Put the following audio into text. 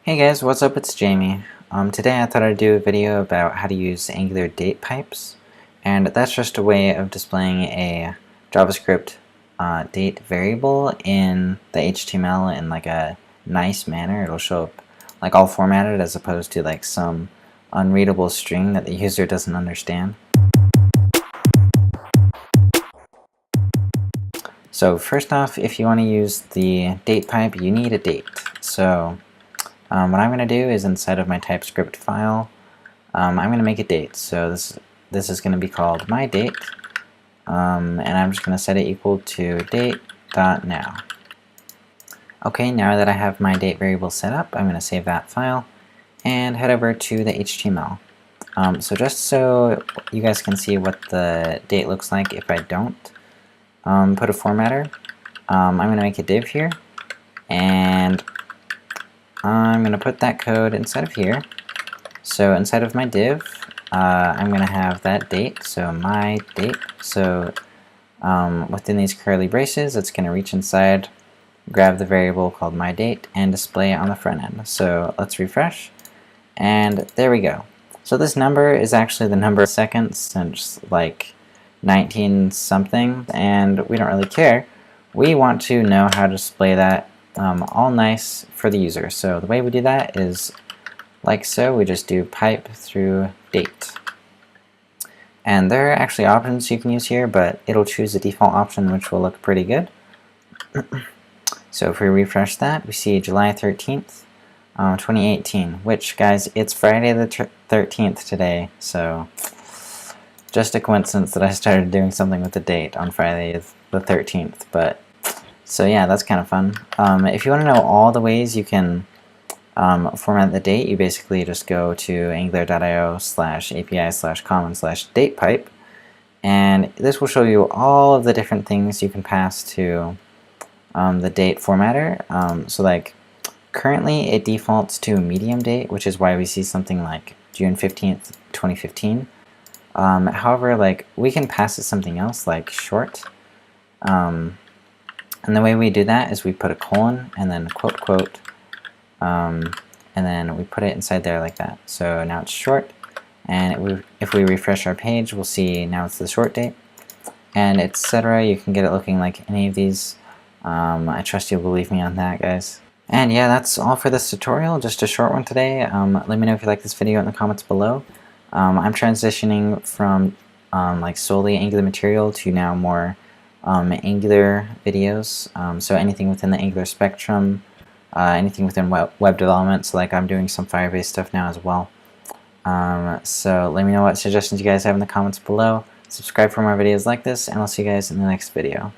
Hey guys, what's up? It's Jamie. Today I thought I'd do a video about how to use Angular date pipes, and that's just a way of displaying a JavaScript date variable in the HTML in like a nice manner. It'll show up like all formatted as opposed to like some unreadable string that the user doesn't understand. So first off, if you want to use the date pipe, you need a date. So what I'm going to do is inside of my TypeScript file, I'm going to make a date. So this is going to be called myDate, and I'm just going to set it equal to date.now. Okay, now that I have my date variable set up, I'm going to save that file and head over to the HTML. So just so you guys can see what the date looks like if I don't put a formatter, I'm going to make a div here, and I'm going to put that code inside of here. So inside of my div, I'm going to have that date, so my date. So within these curly braces, it's going to reach inside, grab the variable called my date, and display it on the front end. So let's refresh, and there we go. So this number is actually the number of seconds since like 19 something, and we don't really care. We want to know how to display that all nice for the user. So the way we do that is like so. We just do pipe through date. And there are actually options you can use here, but it'll choose the default option, which will look pretty good. So if we refresh that, we see July 13th, 2018, which, guys, it's Friday the 13th today, so just a coincidence that I started doing something with the date on Friday the 13th, but so yeah, that's kind of fun. If you want to know all the ways you can format the date, you basically just go to angular.io/api/common/datepipe, and this will show you all of the different things you can pass to the date formatter. So like currently it defaults to medium date, which is why we see something like June 15th, 2015. However, like we can pass it something else like short. And the way we do that is we put a colon and then quote quote, and then we put it inside there like that. So now it's short, and if we refresh our page, we'll see now it's the short date, and etc. You can get it looking like any of these. I trust you'll believe me on that, guys. And yeah, that's all for this tutorial, just a short one today. Let me know if you like this video in the comments below. I'm transitioning from like solely Angular material to now more Angular videos, so anything within the Angular spectrum, anything within web development, so like I'm doing some Firebase stuff now as well. So let me know what suggestions you guys have in the comments below. Subscribe for more videos like this, and I'll see you guys in the next video.